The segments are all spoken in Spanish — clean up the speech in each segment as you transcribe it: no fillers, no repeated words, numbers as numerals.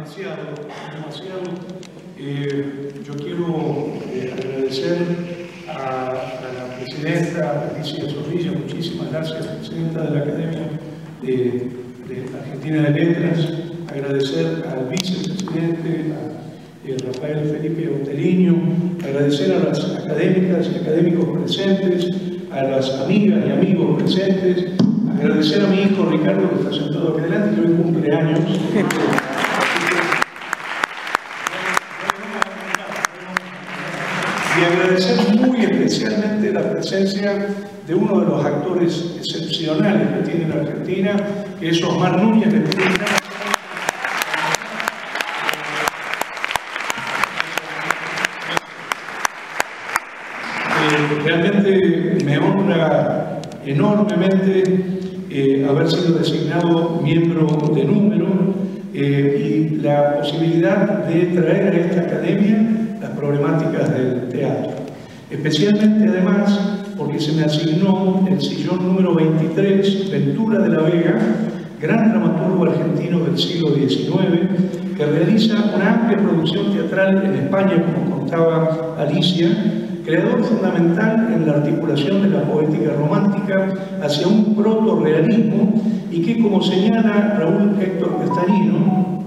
demasiado. Yo quiero agradecer a la presidenta Alicia Zorrilla, muchísimas gracias, presidenta de la Academia de Argentina de Letras, agradecer al vicepresidente, a Rafael Felipe Oteliño, agradecer a las académicas y académicos presentes, a las amigas y amigos presentes, agradecer a mi hijo Ricardo, que está sentado aquí adelante, que hoy cumple años. Y agradecer muy especialmente la presencia de uno de los actores excepcionales que tiene la Argentina, que es Osmar Núñez, de realmente me honra enormemente haber sido designado miembro de Número y la posibilidad de traer a esta academia las problemáticas del teatro. Especialmente además porque se me asignó el sillón número 23, Ventura de la Vega, gran dramaturgo argentino del siglo XIX, que realiza una amplia producción teatral en España, como contaba Alicia, creador fundamental en la articulación de la poética romántica hacia un proto-realismo y que, como señala Raúl Héctor Castañino,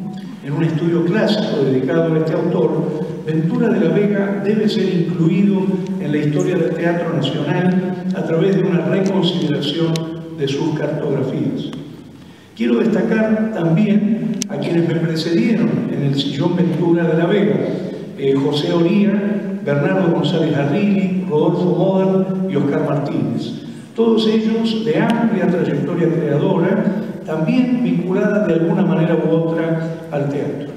en un estudio clásico dedicado a este autor, Ventura de la Vega debe ser incluido en la historia del teatro nacional a través de una reconsideración de sus cartografías. Quiero destacar también a quienes me precedieron en el sillón Ventura de la Vega, José Oría, Bernardo González Arrilli, Rodolfo Modern y Oscar Martínez. Todos ellos de amplia trayectoria creadora, también vinculada de alguna manera u otra al teatro.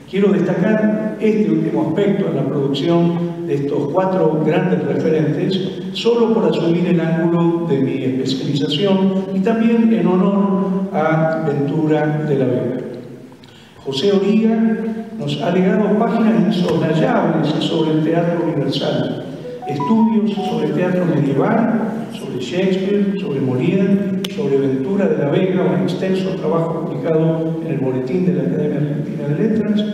Quiero destacar este último aspecto en la producción de estos cuatro grandes referentes, solo por asumir el ángulo de mi especialización y también en honor a Ventura de la Vega. José Oría nos ha legado páginas insoslayables sobre el teatro universal, estudios sobre el teatro medieval, sobre Shakespeare, sobre Molière, sobre Ventura de la Vega, un extenso trabajo publicado en el Boletín de la Academia Argentina de Letras,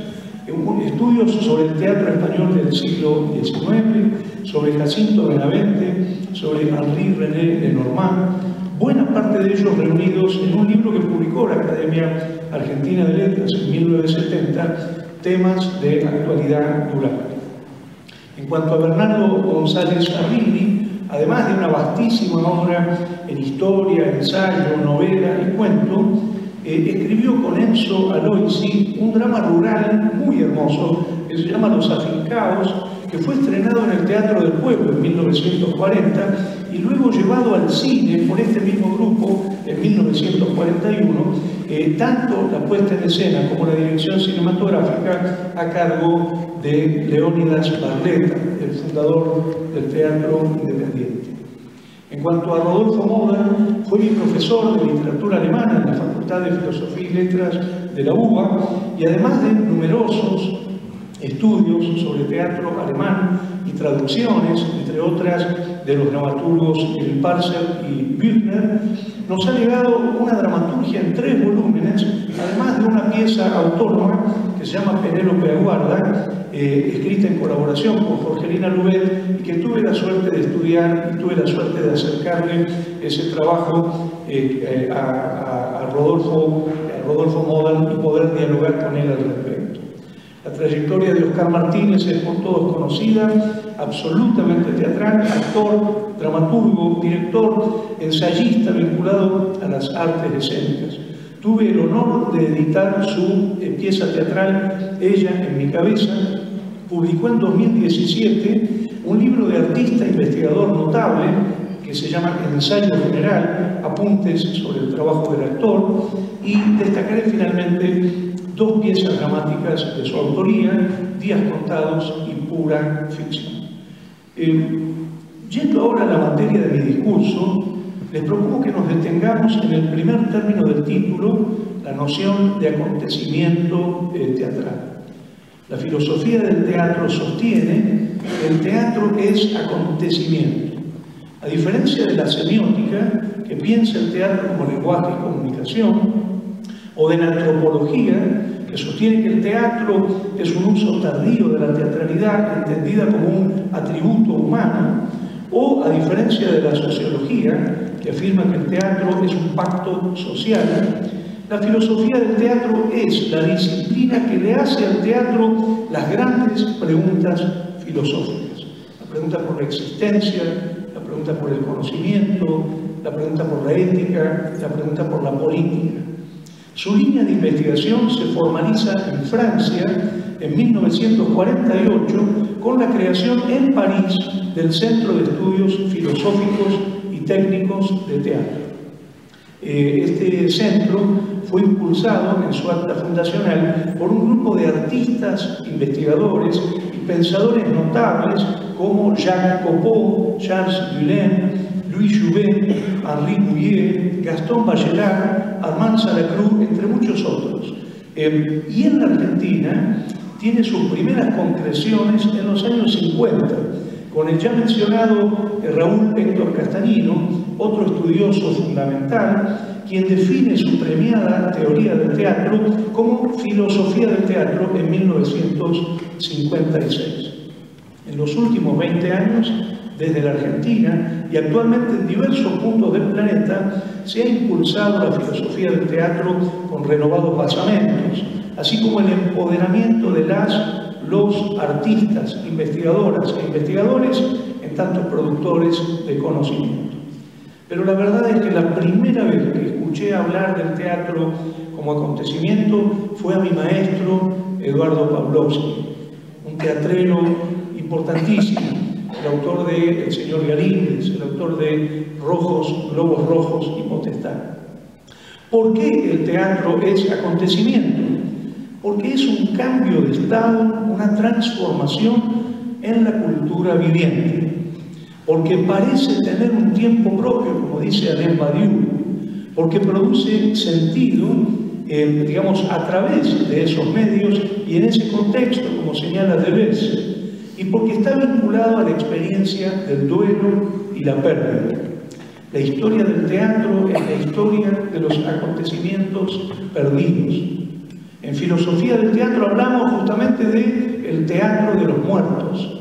estudios sobre el teatro español del siglo XIX, sobre Jacinto Benavente, sobre Henri René Lenormand, buena parte de ellos reunidos en un libro que publicó la Academia Argentina de Letras en 1970, temas de actualidad durable. En cuanto a Bernardo González Arrilli, además de una vastísima obra en historia, ensayo, novela y cuento, escribió con Enzo Aloisi un drama rural muy hermoso que se llama Los Afincados, que fue estrenado en el Teatro del Pueblo en 1940 y luego llevado al cine por este mismo grupo en 1941, tanto la puesta en escena como la dirección cinematográfica a cargo de Leónidas Barletta, el fundador del Teatro Independiente. En cuanto a Rodolfo Modern, fue mi profesor de literatura alemana en la Facultad de Filosofía y Letras de la UBA y además de numerosos estudios sobre teatro alemán y traducciones, entre otras de los dramaturgos Parser y Büchner, nos ha legado una dramaturgia en 3 volúmenes, además de una pieza autónoma que se llama Penélope Aguarda, escrita en colaboración con Jorgelina Lubet, y que tuve la suerte de estudiar y tuve la suerte de acercarle ese trabajo a Rodolfo Modern y poder dialogar con él al respecto. La trayectoria de Oscar Martínez es por todos conocida, absolutamente teatral, actor, dramaturgo, director, ensayista vinculado a las artes escénicas. Tuve el honor de editar su pieza teatral, Ella en mi cabeza. Publicó en 2017 un libro de artista investigador notable que se llama Ensayo General, apuntes sobre el trabajo del actor, y destacaré finalmente 2 piezas dramáticas de su autoría, Días contados y Pura ficción. Yendo ahora a la materia de mi discurso, les propongo que nos detengamos en el primer término del título, la noción de acontecimiento teatral. La filosofía del teatro sostiene que el teatro es acontecimiento. A diferencia de la semiótica, que piensa el teatro como lenguaje y comunicación, o de la antropología, que sostiene que el teatro es un uso tardío de la teatralidad entendida como un atributo humano, o a diferencia de la sociología, que afirma que el teatro es un pacto social, la filosofía del teatro es la disciplina que le hace al teatro las grandes preguntas filosóficas. La pregunta por la existencia, la pregunta por el conocimiento, la pregunta por la ética, la pregunta por la política. Su línea de investigación se formaliza en Francia en 1948 con la creación en París del Centro de Estudios Filosóficos y Técnicos de Teatro. Este centro fue impulsado en su acta fundacional por un grupo de artistas, investigadores y pensadores notables como Jacques Copeau, Charles Dullin, Louis Jouvet, Henri Bouillet, Gastón Bachelard, Armand Salacruz, entre muchos otros. Y en la Argentina tiene sus primeras concreciones en los años 50, con el ya mencionado Raúl Héctor Castañino, otro estudioso fundamental, quien define su premiada teoría del teatro como filosofía del teatro en 1956. En los últimos 20 años, desde la Argentina y actualmente en diversos puntos del planeta, se ha impulsado la filosofía del teatro con renovados basamentos, así como el empoderamiento de los artistas, investigadoras e investigadores, en tanto productores de conocimiento. Pero la verdad es que la primera vez que escuché hablar del teatro como acontecimiento fue a mi maestro Eduardo Pavlovsky, un teatrero importantísimo, el autor de El señor Galíndez, el autor de Globos Rojos y Potestad. ¿Por qué el teatro es acontecimiento? Porque es un cambio de estado, una transformación en la cultura viviente. Porque parece tener un tiempo propio, como dice Alain Badiou, porque produce sentido, digamos, a través de esos medios y en ese contexto, como señala Deleuze, y porque está vinculado a la experiencia del duelo y la pérdida. La historia del teatro es la historia de los acontecimientos perdidos. En filosofía del teatro hablamos justamente del teatro de los muertos.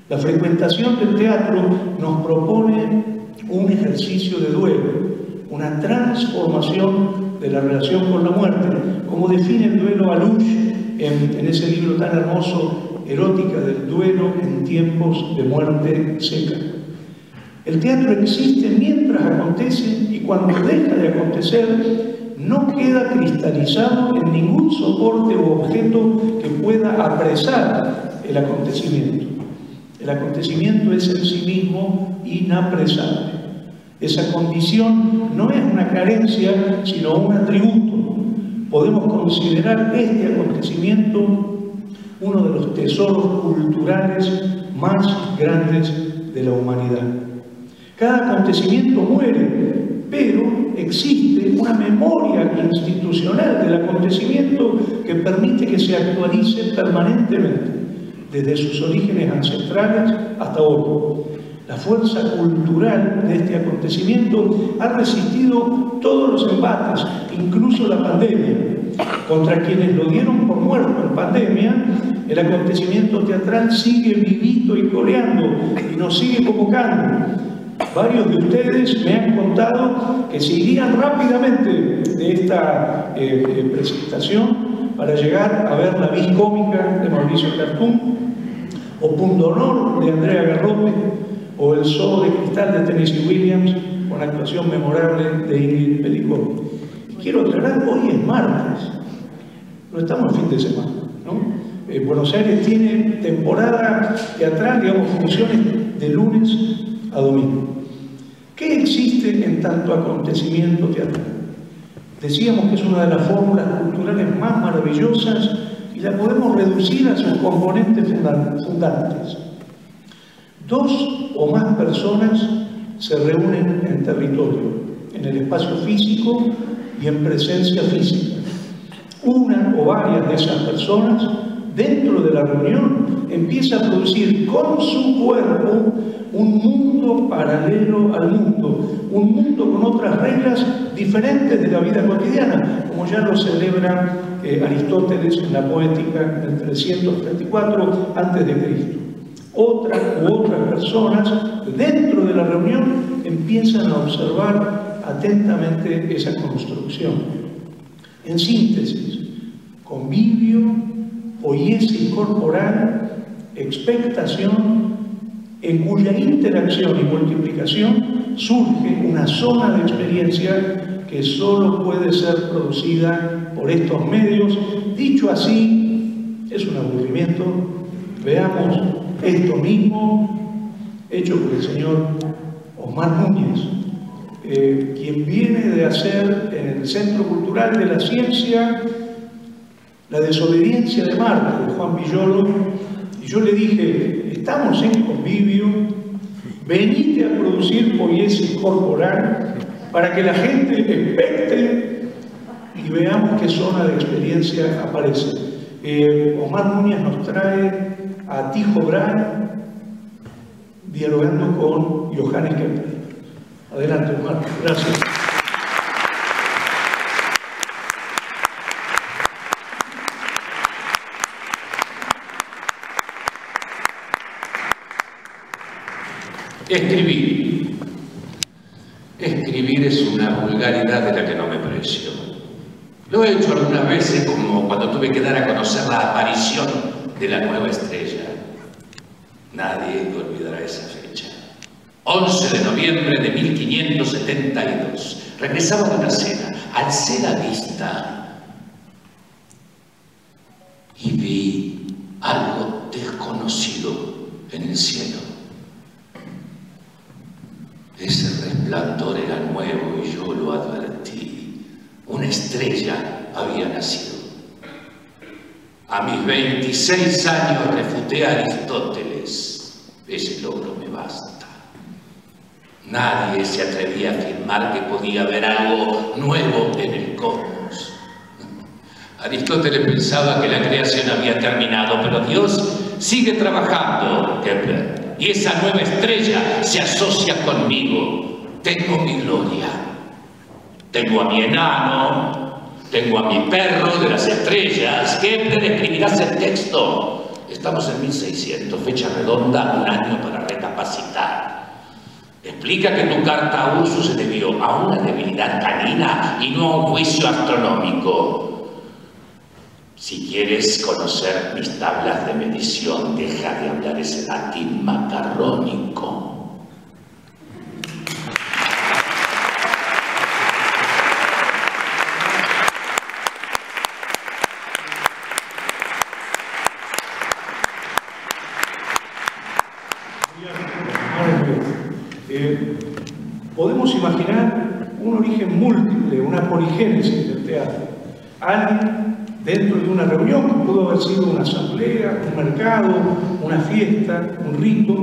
La frecuentación del teatro nos propone un ejercicio de duelo, una transformación de la relación con la muerte, como define el duelo Alush en ese libro tan hermoso, Erótica del duelo en tiempos de muerte seca. El teatro existe mientras acontece y cuando deja de acontecer no queda cristalizado en ningún soporte u objeto que pueda apresar el acontecimiento. El acontecimiento es en sí mismo inapresable. Esa condición no es una carencia, sino un atributo. Podemos considerar este acontecimiento uno de los tesoros culturales más grandes de la humanidad. Cada acontecimiento muere, pero existe una memoria institucional del acontecimiento que permite que se actualice permanentemente, desde sus orígenes ancestrales hasta hoy. La fuerza cultural de este acontecimiento ha resistido todos los embates, incluso la pandemia. Contra quienes lo dieron por muerto en pandemia, el acontecimiento teatral sigue vivito y coleando y nos sigue convocando. Varios de ustedes me han contado que se irían rápidamente de esta presentación para llegar a ver la vis cómica de Mauricio Cartún, o Punto Honor de Andrea Garrote, o El Zoo de Cristal de Tennessee Williams, con actuación memorable de Ingrid Belicot. Y quiero aclarar, hoy es martes, no estamos en fin de semana, ¿no? Buenos Aires tiene temporada teatral, digamos, funciones de lunes a domingo. ¿Qué existe en tanto acontecimiento teatral? Decíamos que es una de las fórmulas culturales más maravillosas y la podemos reducir a sus componentes fundantes. Dos o más personas se reúnen en territorio, en el espacio físico y en presencia física. Una o varias de esas personas, dentro de la reunión, empieza a producir con su cuerpo un mundo paralelo al mundo, un mundo con otras reglas diferentes de la vida cotidiana, como ya lo celebra Aristóteles en la Poética del 334 a.C. Otras personas dentro de la reunión empiezan a observar atentamente esa construcción. En síntesis, convivio, poiesis corporal, expectación, en cuya interacción y multiplicación surge una zona de experiencia que solo puede ser producida por estos medios. Dicho así, es un aburrimiento. Veamos esto mismo hecho por el señor Osmar Núñez, quien viene de hacer en el Centro Cultural de la Ciencia La desobediencia de Marte, de Juan Villoro, y yo le dije, estamos en convivio, venite a producir poiesis corporal para que la gente expecte y veamos qué zona de experiencia aparece. Osmar Núñez nos trae a Tycho Brahe dialogando con Johannes Kepler. Adelante, Osmar. Gracias. Escribir. Escribir es una vulgaridad de la que no me precio. Lo he hecho algunas veces, como cuando tuve que dar a conocer la aparición de la nueva estrella. Nadie olvidará esa fecha. 11 de noviembre de 1572. Regresaba de una cena. Alcé la vista y vi algo desconocido en el cielo. Ese resplandor era nuevo y yo lo advertí. Una estrella había nacido. A mis 26 años refuté a Aristóteles. Ese logro me basta. Nadie se atrevía a afirmar que podía haber algo nuevo en el cosmos. Aristóteles pensaba que la creación había terminado, pero Dios sigue trabajando, Kepler. Y esa nueva estrella se asocia conmigo. Tengo mi gloria. Tengo a mi enano. Tengo a mi perro de las estrellas. Kepler, escribirás el texto. Estamos en 1600, fecha redonda, un año para recapacitar. Explica que tu carta a Ursus se debió a una debilidad canina y no a un juicio astronómico. Si quieres conocer mis tablas de medición, deja de hablar ese latín macarrónico. Podemos imaginar un origen múltiple, una poligénesis del teatro. Alguien dentro de una reunión que pudo haber sido una asamblea, un mercado, una fiesta, un rito,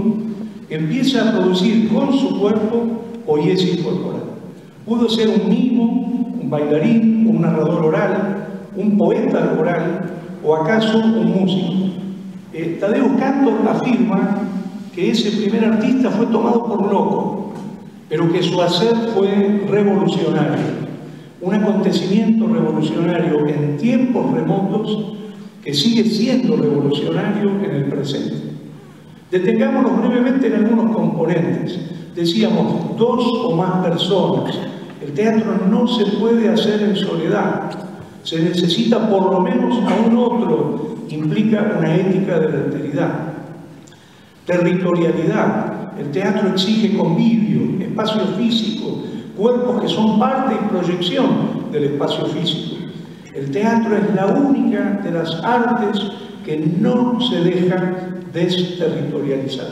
empieza a producir con su cuerpo poiesis corporal. Pudo ser un mimo, un bailarín, un narrador oral, un poeta oral o acaso un músico. Tadeusz Kantor afirma que ese primer artista fue tomado por loco, pero que su hacer fue revolucionario. Un acontecimiento revolucionario en tiempos remotos que sigue siendo revolucionario en el presente. Detengámonos brevemente en algunos componentes. Decíamos, 2 o más personas. El teatro no se puede hacer en soledad. Se necesita por lo menos a un otro. Implica una ética de la alteridad. Territorialidad. El teatro exige convivio, espacio físico, cuerpos que son parte y proyección del espacio físico. El teatro es la única de las artes que no se deja desterritorializar.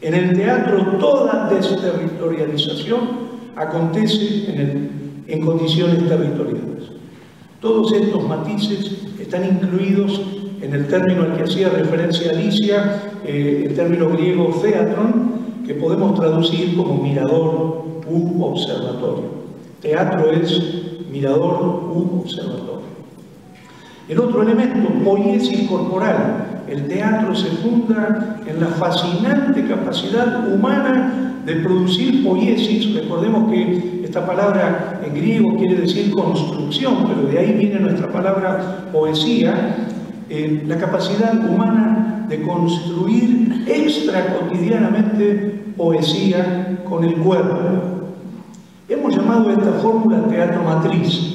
En el teatro toda desterritorialización acontece en condiciones territoriales. Todos estos matices están incluidos en el término al que hacía referencia Alicia, el término griego theatron, que podemos traducir como mirador u observatorio. Teatro es mirador u observatorio. El otro elemento, poiesis corporal. El teatro se funda en la fascinante capacidad humana de producir poiesis. Recordemos que Esta palabra en griego quiere decir construcción, pero de ahí viene nuestra palabra poesía, la capacidad humana de construir extracotidianamente poesía con el cuerpo. Hemos llamado a esta fórmula teatro matriz.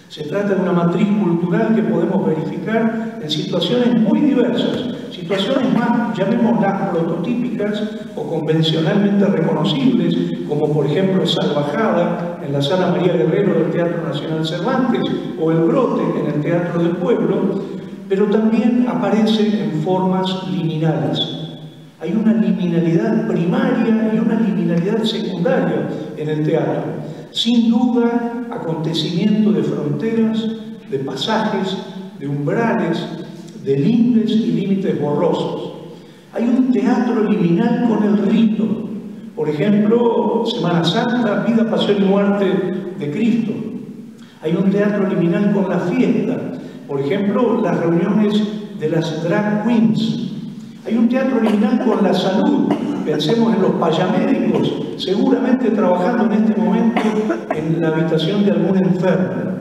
Se trata de una matriz cultural que podemos verificar en situaciones muy diversas, situaciones más, llamémoslas prototípicas o convencionalmente reconocibles, como por ejemplo Salvajada en la Sala María Guerrero del Teatro Nacional Cervantes o El Brote en el Teatro del Pueblo, pero también aparece en formas liminales. Hay una liminalidad primaria y una liminalidad secundaria en el teatro. Sin duda, acontecimiento de fronteras, de pasajes, de umbrales, de lindes y límites borrosos. Hay un teatro liminal con el rito. Por ejemplo, Semana Santa, vida, pasión y muerte de Cristo. Hay un teatro liminal con la fiesta. Por ejemplo, las reuniones de las drag queens. Hay un teatro liminal con la salud. Pensemos en los payamédicos, seguramente trabajando en este momento en la habitación de algún enfermo.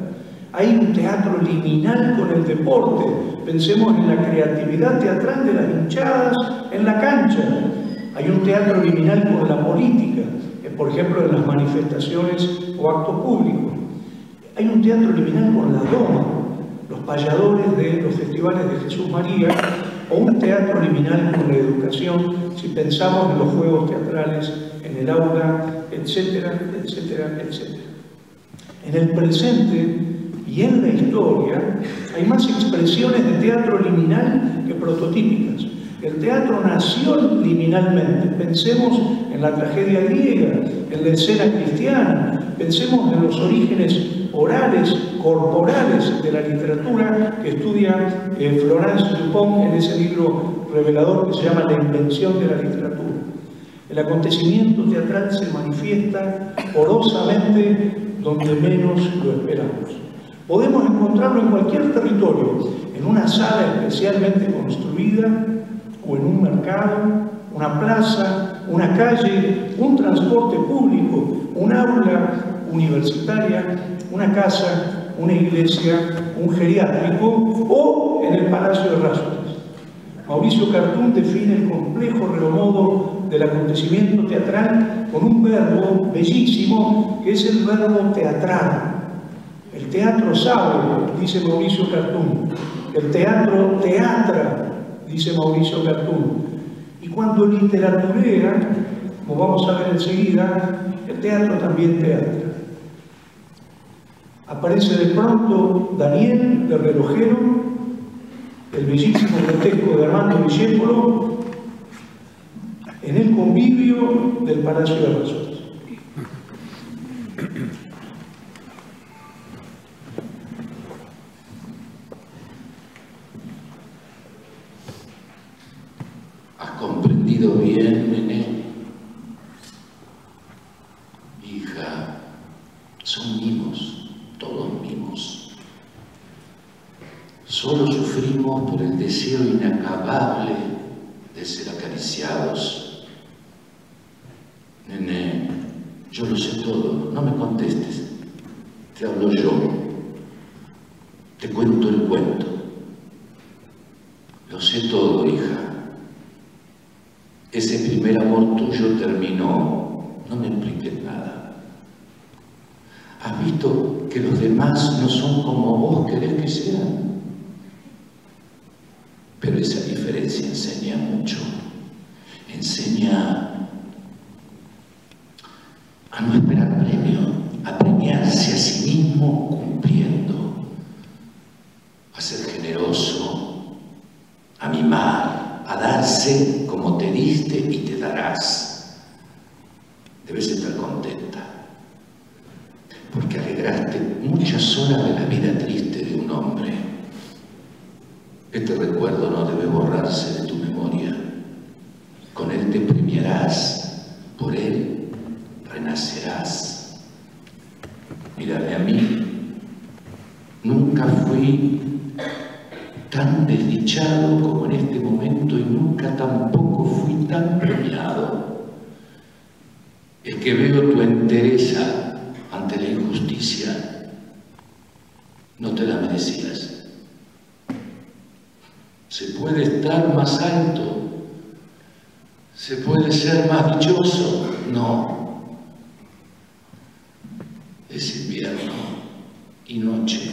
Hay un teatro liminal con el deporte. Pensemos en la creatividad teatral de las hinchadas en la cancha. Hay un teatro liminal con la política, por ejemplo, en las manifestaciones o actos públicos. Hay un teatro liminal con la doma, los payadores de los festivales de Jesús María, o un teatro liminal con la educación, si pensamos en los juegos teatrales, en el aula, etcétera, etcétera, etcétera. En el presente y en la historia hay más expresiones de teatro liminal que prototípicas. El teatro nació liminalmente. Pensemos en la tragedia griega, en la escena cristiana, pensemos en los orígenes orales, corporales de la literatura que estudia Florence Dupont en ese libro revelador que se llama La invención de la literatura. El acontecimiento teatral se manifiesta porosamente donde menos lo esperamos. Podemos encontrarlo en cualquier territorio, en una sala especialmente construida, o en un mercado, una plaza, una calle, un transporte público, un aula universitaria, una casa, una iglesia, un geriátrico o en el Palacio de Rasuras. Mauricio Cartún define el complejo remodo del acontecimiento teatral con un verbo bellísimo que es el verbo teatrar. El teatro sabe, dice Mauricio Cartún. El teatro teatra, dice Mauricio Cartún. Y cuando literaturea, como vamos a ver enseguida, el teatro también teatra. Aparece de pronto Daniel de relojero, el bellísimo grotesco de Armando Discépolo, en el convivio del Palacio de Rasuras. ¿Has comprendido bien, Nené? Hija, son mimos, todos mimos. Solo sufrimos por el deseo inacabable de ser acariciados. Nené, yo lo sé todo, no me contestes. Te hablo yo. Te cuento el cuento. Lo sé todo, hija. Ese primer amor tuyo terminó. No me expliques nada. ¿Has visto que los demás no son como vos querés que sean? Pero esa diferencia enseña mucho. Enseña a no esperar premio, a premiarse a sí mismo cumpliendo, a ser generoso, a mimar, a darse como te diste y te darás. Debes estar contenta, porque alegraste muchas horas de la vida triste de un hombre. Este recuerdo no debe borrarse de tu memoria. Con él te premiarás, por él renacerás. Mírame a mí, nunca fui tan desdichado como en este momento y nunca tampoco fui tan premiado. Es que veo tu entereza ante la injusticia no te la merecías. Se puede estar más alto, se puede ser más dichoso. No. Es invierno y noche,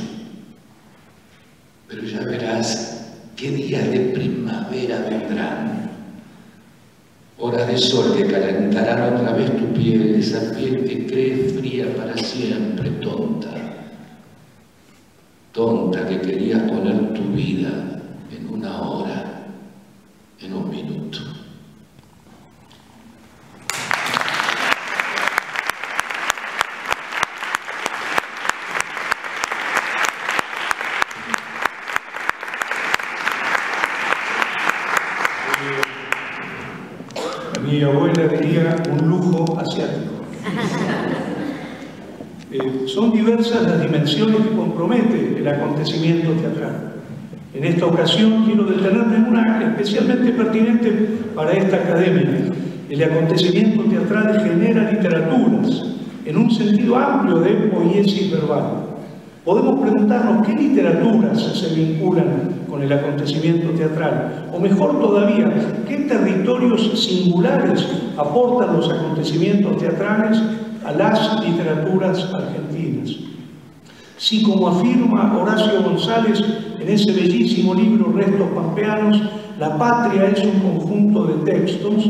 pero ya verás qué días de primavera vendrán. Horas de sol que calentarán otra vez tu piel, esa piel que crees fría para siempre, tonta. Tonta que querías poner tu vida en una hora, en un minuto. Mi abuela diría un lujo asiático. Son diversas las dimensiones que compromete el acontecimiento teatral. En esta ocasión quiero detenerme en una especialmente pertinente para esta academia. El acontecimiento teatral genera literaturas, en un sentido amplio de poiesis verbal. Podemos preguntarnos qué literaturas se vinculan con el acontecimiento teatral, o mejor todavía, qué territorios singulares aportan los acontecimientos teatrales a las literaturas argentinas. Si, como afirma Horacio González en ese bellísimo libro Restos Pampeanos, la patria es un conjunto de textos,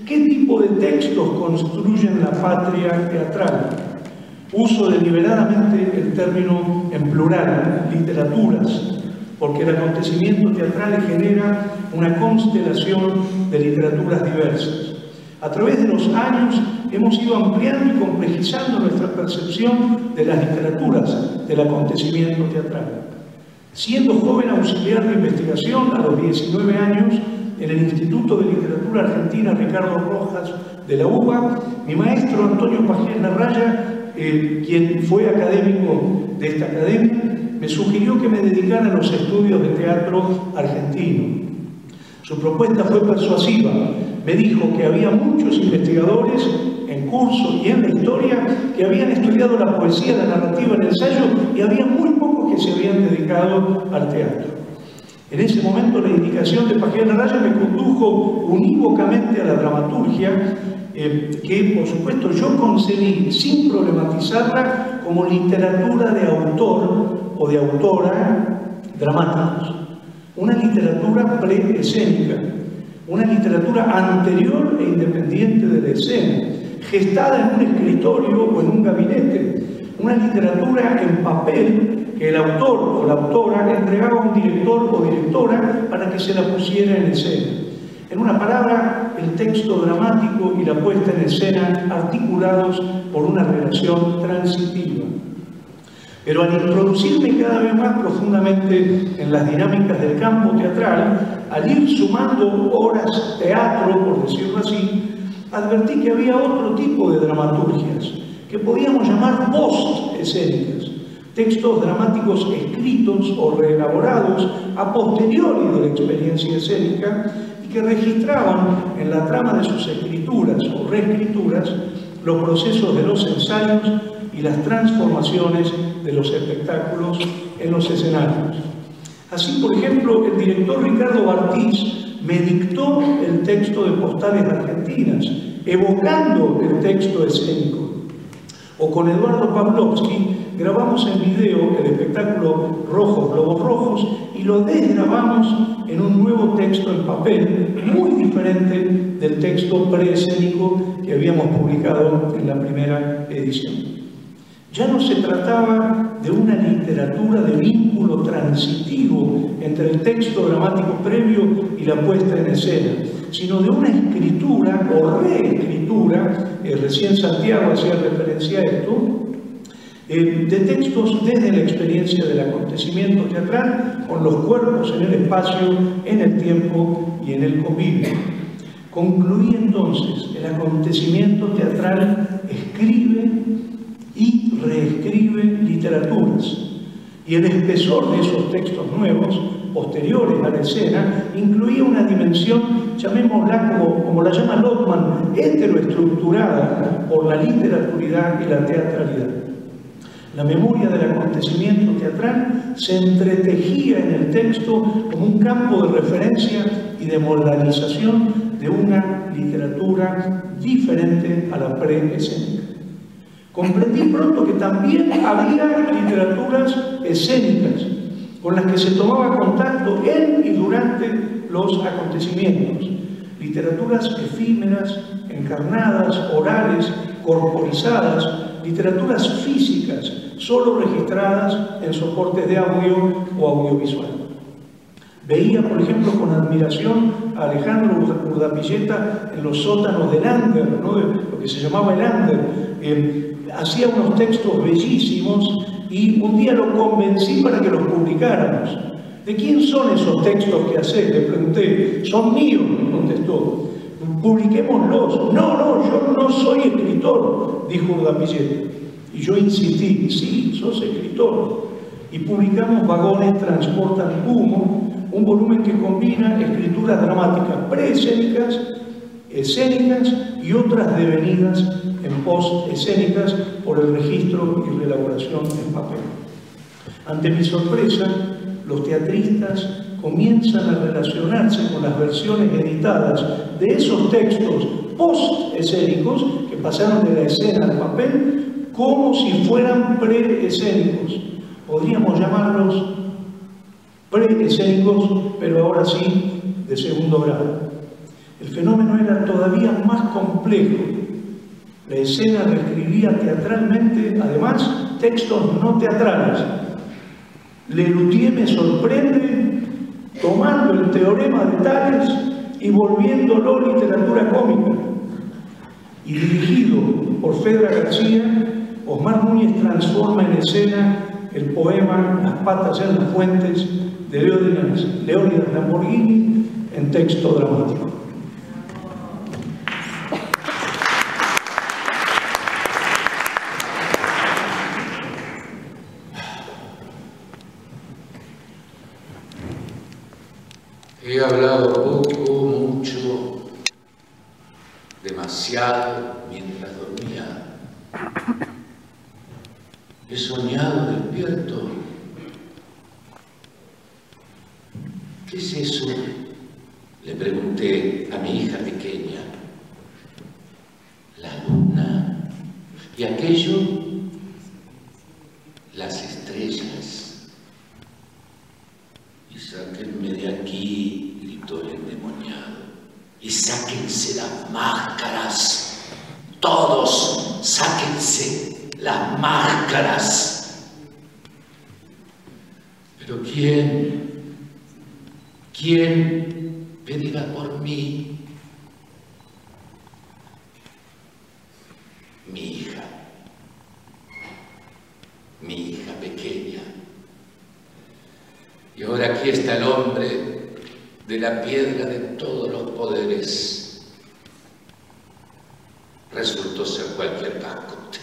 ¿qué tipo de textos construyen la patria teatral? Uso deliberadamente el término en plural, literaturas, porque el acontecimiento teatral genera una constelación de literaturas diversas. A través de los años hemos ido ampliando y complejizando nuestra percepción de las literaturas del acontecimiento teatral. Siendo joven auxiliar de investigación a los 19 años en el Instituto de Literatura Argentina Ricardo Rojas de la UBA, mi maestro Antonio Pajés Larraya, quien fue académico de esta academia, me sugirió que me dedicara a los estudios de teatro argentino. Su propuesta fue persuasiva. Me dijo que había muchos investigadores en curso y en la historia que habían estudiado la poesía, la narrativa, el ensayo, y había muy pocos que se habían dedicado al teatro. En ese momento la indicación de Pajés Larraya me condujo unívocamente a la dramaturgia, que por supuesto yo concebí sin problematizarla como literatura de autor o de autora dramáticos, una literatura preescénica, una literatura anterior e independiente de la escena, gestada en un escritorio o en un gabinete, una literatura en papel que el autor o la autora entregaba a un director o directora para que se la pusiera en escena. En una palabra, el texto dramático y la puesta en escena articulados por una relación transitiva. Pero al introducirme cada vez más profundamente en las dinámicas del campo teatral, al ir sumando horas teatro, por decirlo así, advertí que había otro tipo de dramaturgias, que podíamos llamar post-escénicas, textos dramáticos escritos o reelaborados a posteriori de la experiencia escénica, que registraban en la trama de sus escrituras o reescrituras los procesos de los ensayos y las transformaciones de los espectáculos en los escenarios. Así, por ejemplo, el director Ricardo Bartiz me dictó el texto de Postales Argentinas, evocando el texto escénico. O con Eduardo Pavlovsky grabamos en video el espectáculo Rojos, Globos Rojos y lo desgrabamos en un nuevo texto en papel, muy diferente del texto preescénico que habíamos publicado en la primera edición. Ya no se trataba de una literatura de vínculo transitivo entre el texto dramático previo y la puesta en escena, sino de una escritura o reescritura, recién Santiago hacía referencia a esto, de textos desde la experiencia del acontecimiento teatral, con los cuerpos en el espacio, en el tiempo y en el convivio. Concluí entonces, el acontecimiento teatral escribe y reescribe literaturas, y el espesor de esos textos nuevos, posteriores a la escena, incluía una dimensión, llamémosla como la llama Lotman, heteroestructurada por la literaturidad y la teatralidad. La memoria del acontecimiento teatral se entretejía en el texto como un campo de referencia y de modernización de una literatura diferente a la preescénica. Comprendí pronto que también había literaturas escénicas con las que se tomaba contacto en y durante los acontecimientos. Literaturas efímeras, encarnadas, orales, corporizadas, literaturas físicas, solo registradas en soportes de audio o audiovisual. Veía, por ejemplo, con admiración a Alejandro Urdapilleta en los sótanos del Ander, ¿no? Lo que se llamaba el Ander. Hacía unos textos bellísimos y un día lo convencí para que los publicáramos. ¿De quién son esos textos que hacés?, le pregunté. Son míos, me contestó. Publiquémoslos. No, yo no soy escritor, dijo Urdapilleta. Y yo insistí, sí, sos escritor. Y publicamos Vagones transportan humo, un volumen que combina escrituras dramáticas preescénicas, escénicas y otras devenidas en post-escénicas por el registro y reelaboración en papel. Ante mi sorpresa, los teatristas comienzan a relacionarse con las versiones editadas de esos textos post-escénicos que pasaron de la escena al papel como si fueran preescénicos. Podríamos llamarlos preescénicos, pero ahora sí de segundo grado. El fenómeno era todavía más complejo. La escena reescribía teatralmente, además, textos no teatrales. Lelutier me sorprende tomando el teorema de Tales y volviéndolo literatura cómica. Y dirigido por Fedra García, Osmar Núñez transforma en escena el poema Las patas en las fuentes de Leónidas Lamborghini en texto dramático. He hablado poco, mucho, demasiado mientras dormía. He soñado despierto. ¿Qué es eso?, le pregunté a mi hija pequeña. La luna. ¿Y aquello? Las estrellas. Y sáquenme de aquí, gritó el endemoniado. Y sáquense las máscaras. Todos, sáquense las máscaras. Pero ¿quién pedirá por mí? Mi hija pequeña. Y ahora aquí está el hombre de la piedra de todos los poderes. Resultó ser cualquier cascote,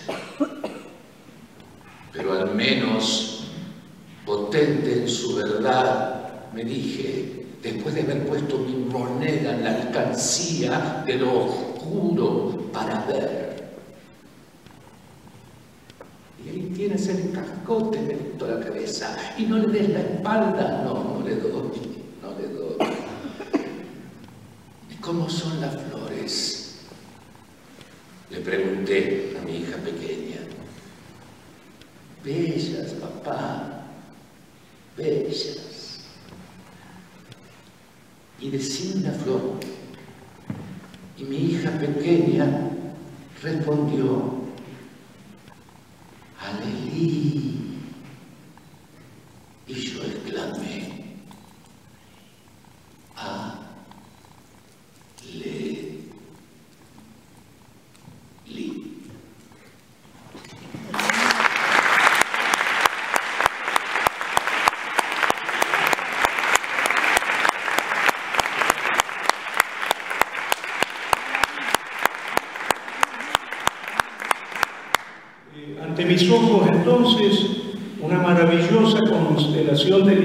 pero al menos potente en su verdad, me dije, después de haber puesto mi moneda en la alcancía de lo oscuro para ver. Y ahí tienes el cascote, me dictó la cabeza, y no le des la espalda. No le doy. ¿Y cómo son las flores?, le pregunté a mi hija pequeña. Bellas, papá, bellas. Y decime una flor. Y mi hija pequeña respondió, Alelí. Y yo exclamé, Ante mis ojos, entonces, una maravillosa constelación de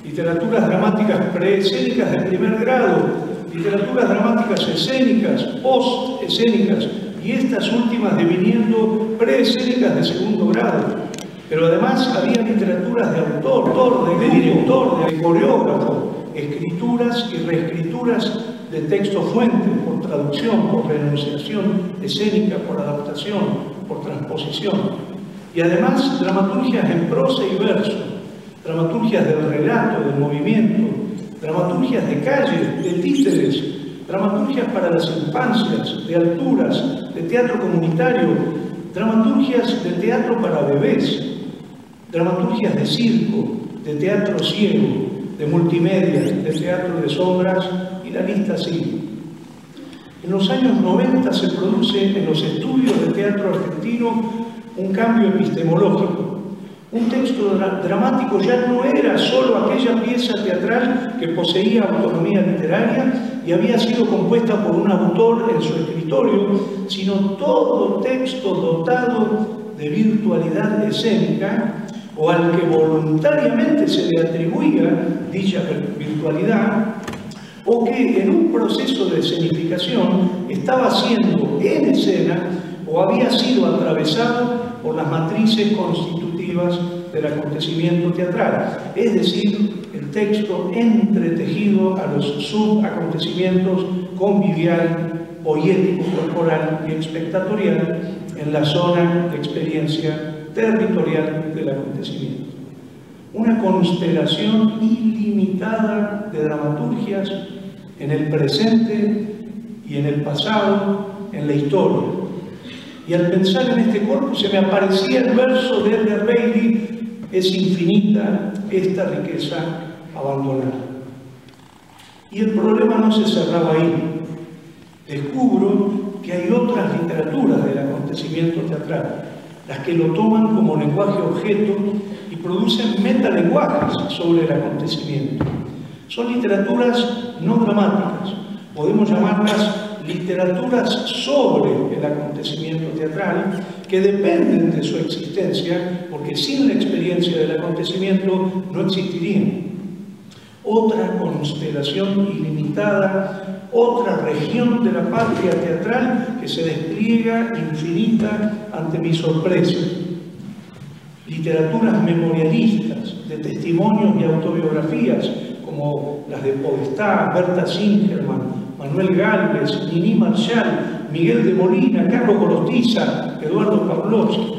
literaturas dramáticas preescénicas de primer grado, literaturas dramáticas escénicas, post-escénicas, y estas últimas deviniendo preescénicas de segundo grado. Pero además había literaturas de autor, de director, de coreógrafo, escrituras y reescrituras de textos fuentes, por traducción, por renunciación escénica, por adaptación, por transposición. Y además dramaturgias en prosa y verso, dramaturgias del relato, del movimiento, dramaturgias de calles, de títeres, dramaturgias para las infancias, de alturas, de teatro comunitario, dramaturgias de teatro para bebés, dramaturgias de circo, de teatro ciego, de multimedia, de teatro de sombras, y la lista sigue. En los años 90 se produce en los estudios de teatro argentino un cambio epistemológico. Un texto dramático ya no era solo aquella pieza teatral que poseía autonomía literaria y había sido compuesta por un autor en su escritorio, sino todo texto dotado de virtualidad escénica, o al que voluntariamente se le atribuía dicha virtualidad, o que en un proceso de escenificación estaba siendo en escena o había sido atravesado por las matrices constitutivas del acontecimiento teatral, es decir, el texto entretejido a los subacontecimientos convivial, poético, corporal y espectatorial en la zona de experiencia territorial del acontecimiento. Una constelación ilimitada de dramaturgias en el presente y en el pasado, en la historia. Y al pensar en este corpus se me aparecía el verso de Edgar Bailey: es infinita esta riqueza abandonada. Y el problema no se cerraba ahí. Descubro que hay otras literaturas del acontecimiento teatral, las que lo toman como lenguaje objeto y producen metalenguajes sobre el acontecimiento. Son literaturas no dramáticas, podemos llamarlas literaturas sobre el acontecimiento teatral, que dependen de su existencia, porque sin la experiencia del acontecimiento no existirían. Otra constelación ilimitada, otra región de la patria teatral que se despliega infinita ante mi sorpresa. Literaturas memorialistas, de testimonios y autobiografías, como las de Podestá, Berta Singerman, Manuel Gálvez, Nini Marshall, Miguel de Molina, Carlos Gorostiza, Eduardo Pavlovsky.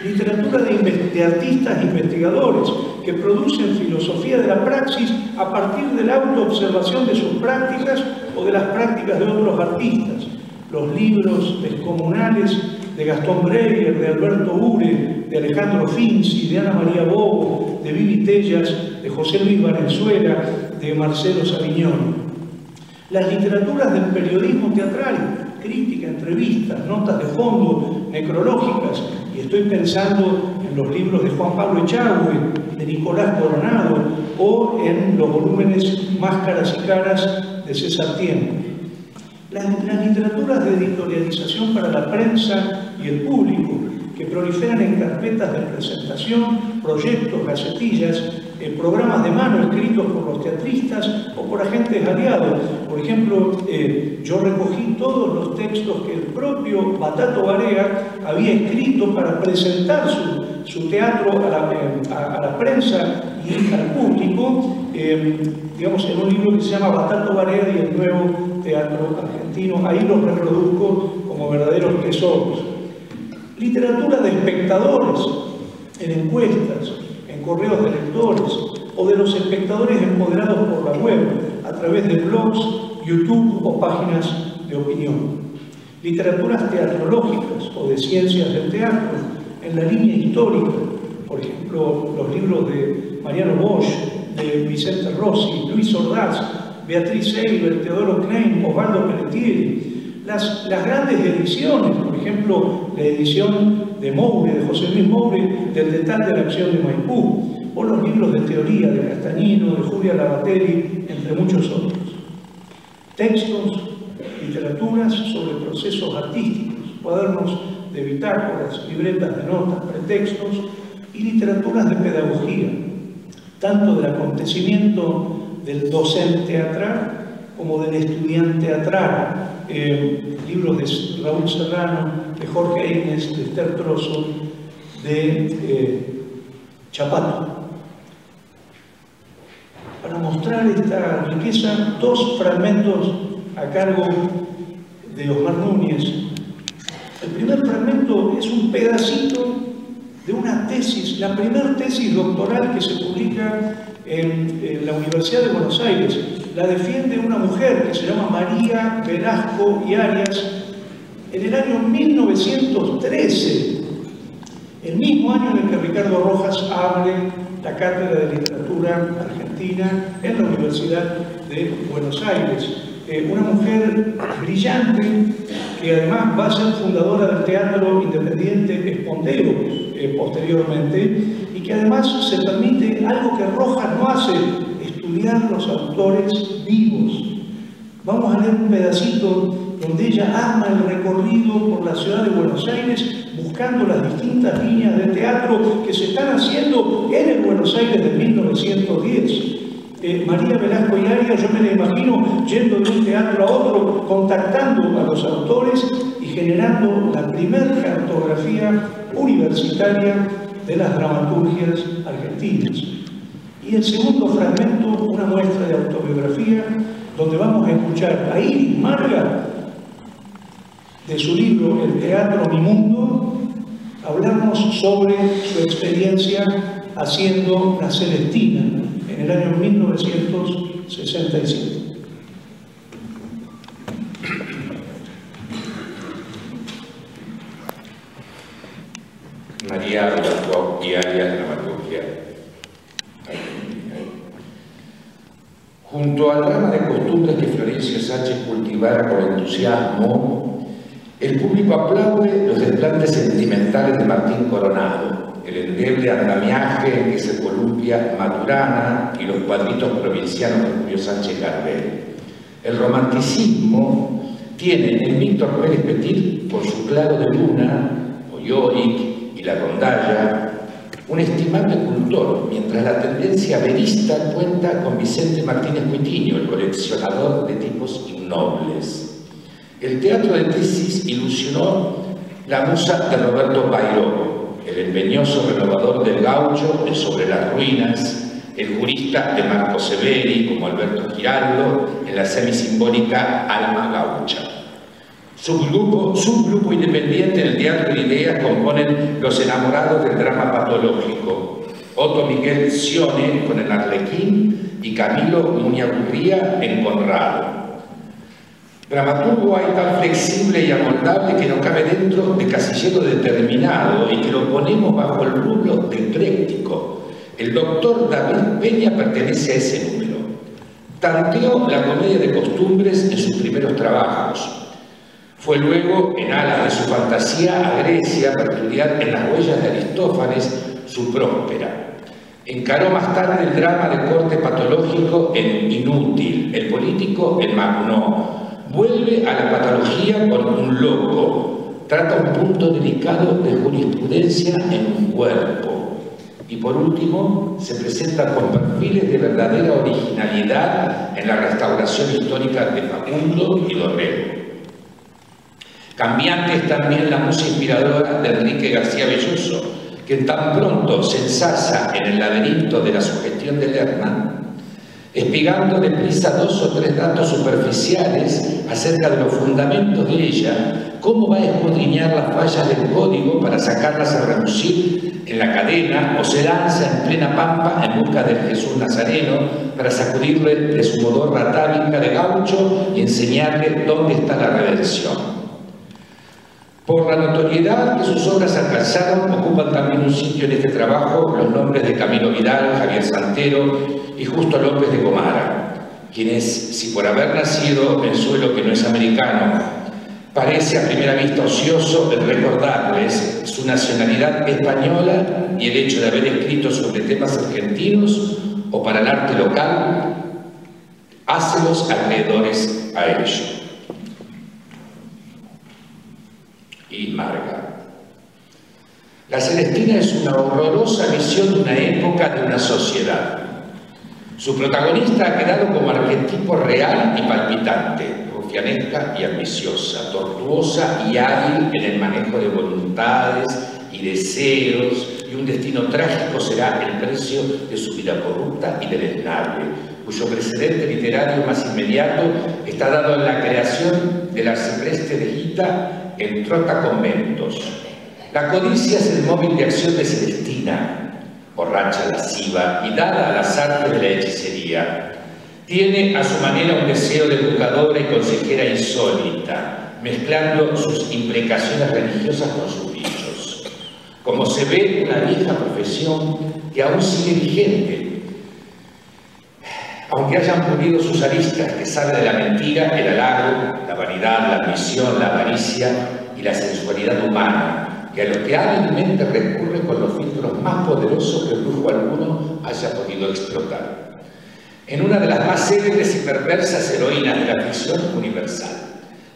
Literatura de artistas investigadores que producen filosofía de la praxis a partir de la autoobservación de sus prácticas o de las prácticas de otros artistas. Los libros descomunales de Gastón Breyer, de Alberto Ure, de Alejandro Finzi, de Ana María Bobo, de Vivi Tellas, de José Luis Valenzuela, de Marcelo Savignoni. Las literaturas del periodismo teatral, crítica, entrevistas, notas de fondo, necrológicas, y estoy pensando en los libros de Juan Pablo Echagüe, de Nicolás Coronado, o en los volúmenes Máscaras y Caras de César Tiempo. Las literaturas de editorialización para la prensa y el público, que proliferan en carpetas de presentación, proyectos, gacetillas, programas de mano escritos por los teatristas o por agentes aliados. Por ejemplo, yo recogí todos los textos que el propio Batato Barea había escrito para presentar su teatro a la prensa y al público, digamos, en un libro que se llama Batato Barea y el Nuevo Teatro Argentino. Ahí los reproduzco como verdaderos tesoros. Literatura de espectadores, en encuestas, en correos de lectores, o de los espectadores empoderados por la web, a través de blogs, YouTube o páginas de opinión. Literaturas teatrológicas o de ciencias del teatro, en la línea histórica, por ejemplo, los libros de Mariano Bosch, de Vicente Rossi, Luis Ordaz, Beatriz Eiber, Teodoro Klein, Osvaldo Pelletieri. Las grandes ediciones, por ejemplo, la edición de Moure, de José Luis Moure, del Detal de la Acción de Maipú, o los libros de teoría de Castañino, de Julia Lavateri, entre muchos otros. Textos, literaturas sobre procesos artísticos, cuadernos de bitácoras, libretas de notas, pretextos y literaturas de pedagogía, tanto del acontecimiento del docente teatral como del estudiante teatral, libros de Raúl Serrano, de Jorge Eines, de Esther Trozo, de Chapato. Para mostrar esta riqueza, dos fragmentos a cargo de Osmar Núñez. El primer fragmento es un pedacito de una tesis, la primera tesis doctoral que se publica en la Universidad de Buenos Aires. La defiende una mujer que se llama María Velasco y Arias en el año 1913, el mismo año en el que Ricardo Rojas abre la Cátedra de Literatura Argentina en la Universidad de Buenos Aires. Una mujer brillante que además va a ser fundadora del Teatro Independiente Espondero posteriormente, y que además se permite algo que Rojas no hace: estudiar los autores vivos. Vamos a leer un pedacito donde ella arma el recorrido por la ciudad de Buenos Aires buscando las distintas líneas de teatro que se están haciendo en el Buenos Aires de 1910. María Velasco y Arias, yo me la imagino yendo de un teatro a otro, contactando a los autores y generando la primera cartografía universitaria de las dramaturgias argentinas. Y el segundo fragmento, una muestra de autobiografía, donde vamos a escuchar a Iris Marga, de su libro El Teatro Mi Mundo, hablarnos sobre su experiencia haciendo La Celestina en el año 1967. María Velasco y Arias, dramaturgia. Junto al drama de costumbres que Florencio Sánchez cultivara con entusiasmo, el público aplaude los desplantes sentimentales de Martín Coronado, el endeble andamiaje en que se columpia Maturana y los cuadritos provincianos de Julio Sánchez Gardel. El romanticismo tiene en Víctor Pérez Petit, por su Claro de Luna, o Yorick y La Rondalla, un estimable cultor, mientras la tendencia verista cuenta con Vicente Martínez Cuitiño, el coleccionador de tipos innobles. El teatro de tesis ilusionó la musa de Roberto Bairó, el empeñoso renovador del gaucho en Sobre las Ruinas, el jurista de Marco Severi como Alberto Giraldo en la semisimbólica Alma Gaucha. Subgrupo independiente en el Teatro de Ideas componen Los Enamorados del Drama Patológico, Otto Miguel Scione con El Arlequín y Camilo Muñagurría en Conrado. Dramaturgo hay tan flexible y amoldable que no cabe dentro de casillero determinado y que lo ponemos bajo el rublo de ecléctico. El doctor David Peña pertenece a ese número. Tanteó la comedia de costumbres en sus primeros trabajos. Fue luego, en alas de su fantasía, a Grecia para estudiar en las huellas de Aristófanes su Próspera. Encaró más tarde el drama de corte patológico en Inútil, el político en Magnó. Vuelve a la patología con Un Loco. Trata un punto delicado de jurisprudencia en un cuerpo. Y por último, se presenta con perfiles de verdadera originalidad en la restauración histórica de Facundo y Dorrego. Cambiante es también la musa inspiradora de Enrique García Belloso, que tan pronto se ensasa en el laberinto de la sugestión de Lerman, espigando deprisa 2 o 3 datos superficiales acerca de los fundamentos de ella, cómo va a escudriñar las fallas del código para sacarlas a relucir en la cadena, o se lanza en plena pampa en busca del Jesús Nazareno para sacudirle de su modorra atávica de gaucho y enseñarle dónde está la redención. Por la notoriedad que sus obras alcanzaron, ocupan también un sitio en este trabajo los nombres de Camilo Vidal, Javier Santero y Justo López de Gomara, quienes, si por haber nacido en suelo que no es americano, parece a primera vista ocioso el recordarles su nacionalidad española y el hecho de haber escrito sobre temas argentinos o para el arte local, hácelos acreedores a ello. Y Marga. La Celestina es una horrorosa visión de una época, de una sociedad. Su protagonista ha quedado como arquetipo real y palpitante. borgianesca y ambiciosa, tortuosa y hábil en el manejo de voluntades y deseos, y un destino trágico será el precio de su vida corrupta y deleznable, cuyo precedente literario más inmediato está dado en la creación del arcipreste de Gita en Trotaconventos. La codicia es el móvil de acción de Celestina, borracha, lasciva y dada a las artes de la hechicería. Tiene a su manera un deseo de educadora y consejera insólita, mezclando sus imprecaciones religiosas con sus dichos. Como se ve, una vieja profesión que aún sigue vigente, aunque hayan pulido sus aristas, que sale de la mentira, el halago, la vanidad, la ambición, la avaricia y la sensualidad humana, que a lo que hábilmente recurre con los filtros más poderosos que brujo alguno haya podido explotar. En una de las más célebres y perversas heroínas de la ficción universal.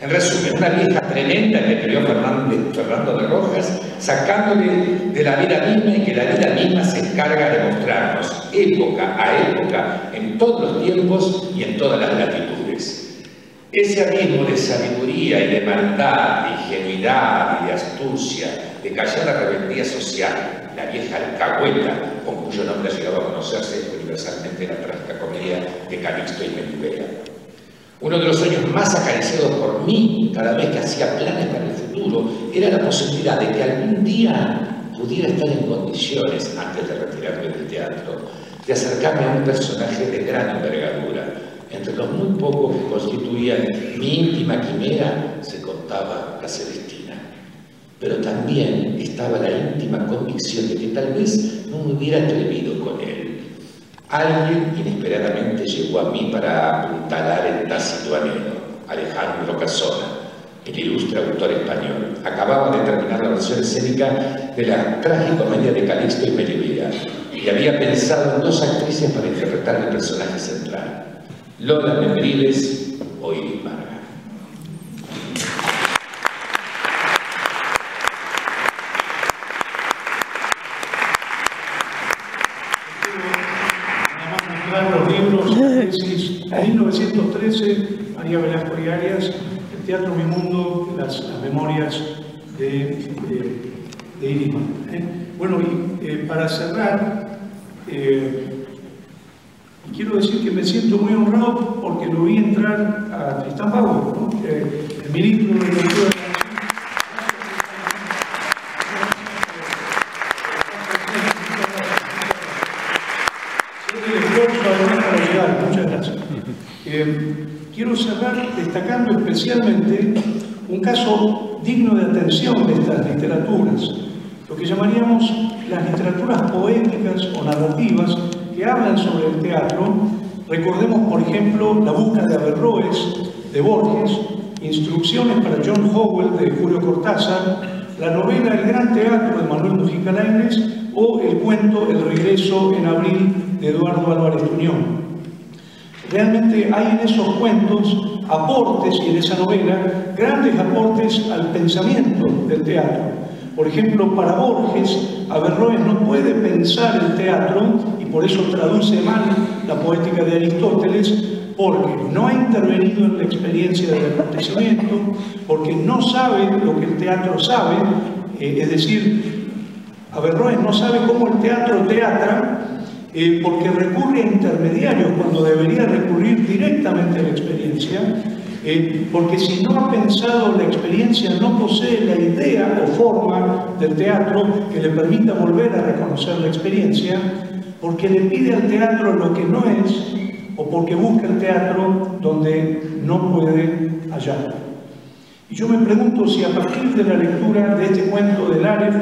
En resumen, una vieja tremenda que escribió Fernando de Rojas, sacándole de la vida misma y que la vida misma se encarga de mostrarnos, época a época, en todos los tiempos y en todas las latitudes. Ese abismo de sabiduría y de maldad, de ingenuidad y de astucia, de callada rebeldía social, la vieja alcahueta, con cuyo nombre ha llegado a conocerse universalmente la trágica comedia de Calixto y Melibea. Uno de los sueños más acariciados por mí cada vez que hacía planes para el futuro era la posibilidad de que algún día pudiera estar en condiciones, antes de retirarme del teatro, de acercarme a un personaje de gran envergadura. Entre los muy pocos que constituían mi íntima quimera se contaba la Celestina. Pero también estaba la íntima convicción de que tal vez no me hubiera atrevido con él. Alguien inesperadamente llegó a mí para apuntalar el tácito anhelo, Alejandro Casona, el ilustre autor español. Acababa de terminar la versión escénica de la tragicomedia de Calixto y Melibea y había pensado en 2 actrices para interpretar el personaje central, Lola Membrives o Iris Vargas. En 1913, María Velasco y Arias, el Teatro Mi Mundo, las memorias de Iris Vargas. Bueno, y para cerrar, quiero decir que me siento muy honrado porque lo vi entrar a Tristán Bauer, ¿no? El ministro de Cultura. Muchas gracias. Quiero cerrar destacando especialmente un caso digno de atención de estas literaturas, lo que llamaríamos las literaturas poéticas o narrativas que hablan sobre el teatro. Recordemos, por ejemplo, La Busca de Averroes, de Borges, Instrucciones para John Howell, de Julio Cortázar, la novela El Gran Teatro, de Manuel Mujica Lainez, o el cuento El Regreso en Abril, de Eduardo Álvarez Tuñón. Realmente hay en esos cuentos aportes, y en esa novela, grandes aportes al pensamiento del teatro. Por ejemplo, para Borges, Averroes no puede pensar el teatro, y por eso traduce mal la poética de Aristóteles, porque no ha intervenido en la experiencia del acontecimiento, porque no sabe lo que el teatro sabe, es decir, Averroes no sabe cómo el teatro teatra, porque recurre a intermediarios cuando debería recurrir directamente a la experiencia, porque si no ha pensado la experiencia no posee la idea o forma del teatro que le permita volver a reconocer la experiencia, porque le pide al teatro lo que no es, o porque busca el teatro donde no puede hallarlo. Y yo me pregunto si a partir de la lectura de este cuento del Aleph,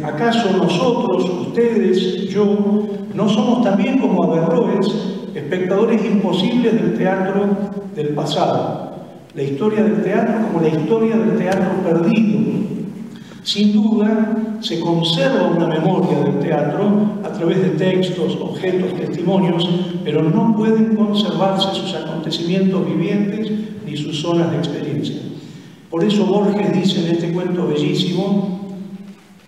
¿acaso nosotros, ustedes, yo, no somos también como Averroes, espectadores imposibles del teatro del pasado? La historia del teatro como la historia del teatro perdido. Sin duda, se conserva una memoria del teatro a través de textos, objetos, testimonios, pero no pueden conservarse sus acontecimientos vivientes ni sus zonas de experiencia. Por eso Borges dice en este cuento bellísimo: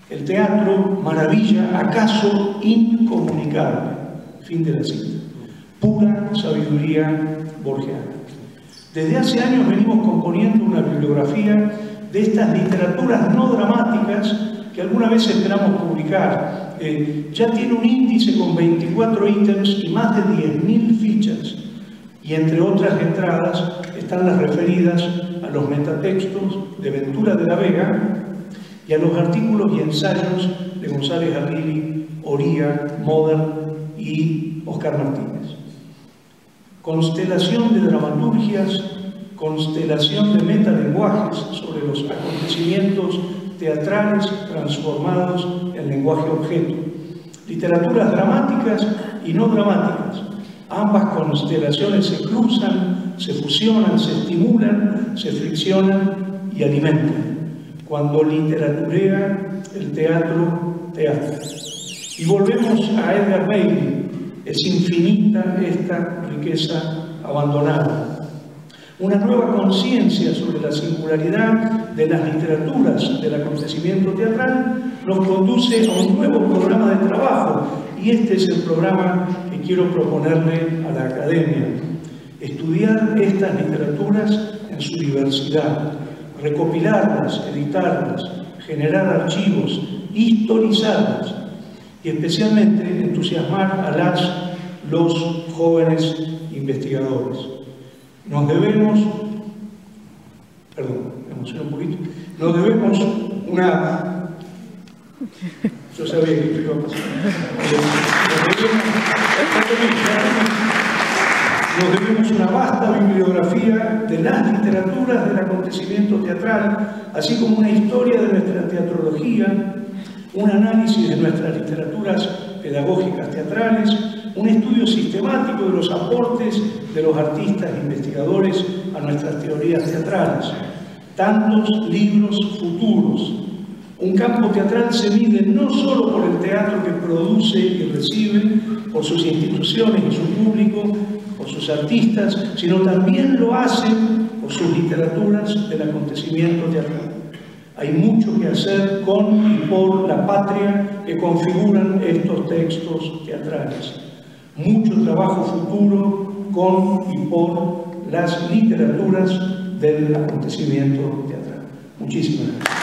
el teatro, maravilla, acaso incomunicable. Fin de la cita. Pura sabiduría borgiana. Desde hace años venimos componiendo una bibliografía de estas literaturas no dramáticas que alguna vez esperamos publicar. Ya tiene un índice con 24 ítems y más de 10.000 fichas. Y entre otras entradas están las referidas a los metatextos de Ventura de la Vega y a los artículos y ensayos de González Arrighi, Oría, Moder y Oscar Martínez. Constelación de dramaturgias, constelación de metalenguajes sobre los acontecimientos teatrales transformados en lenguaje objeto. Literaturas dramáticas y no dramáticas. Ambas constelaciones se cruzan, se fusionan, se estimulan, se friccionan y alimentan. Cuando literaturea el teatro, teatro. Y volvemos a Edgar Bailey. Es infinita esta riqueza abandonada. Una nueva conciencia sobre la singularidad de las literaturas del acontecimiento teatral nos conduce a un nuevo programa de trabajo, y este es el programa que quiero proponerle a la Academia. Estudiar estas literaturas en su diversidad, recopilarlas, editarlas, generar archivos, historizarlas y especialmente entusiasmar a los jóvenes investigadores. Nos debemos, perdón, me emociono un poquito, nos debemos una... Yo sabía que esto iba a pasar. Nos debemos una vasta bibliografía de las literaturas del acontecimiento teatral, así como una historia de nuestra teatrología, un análisis de nuestras literaturas pedagógicas teatrales, un estudio sistemático de los aportes de los artistas e investigadores a nuestras teorías teatrales, tantos libros futuros. Un campo teatral se mide no solo por el teatro que produce y recibe, por sus instituciones y su público, por sus artistas, sino también lo hace por sus literaturas del acontecimiento teatral. Hay mucho que hacer con y por la patria que configuran estos textos teatrales. Mucho trabajo futuro con y por las literaturas del acontecimiento teatral. Muchísimas gracias.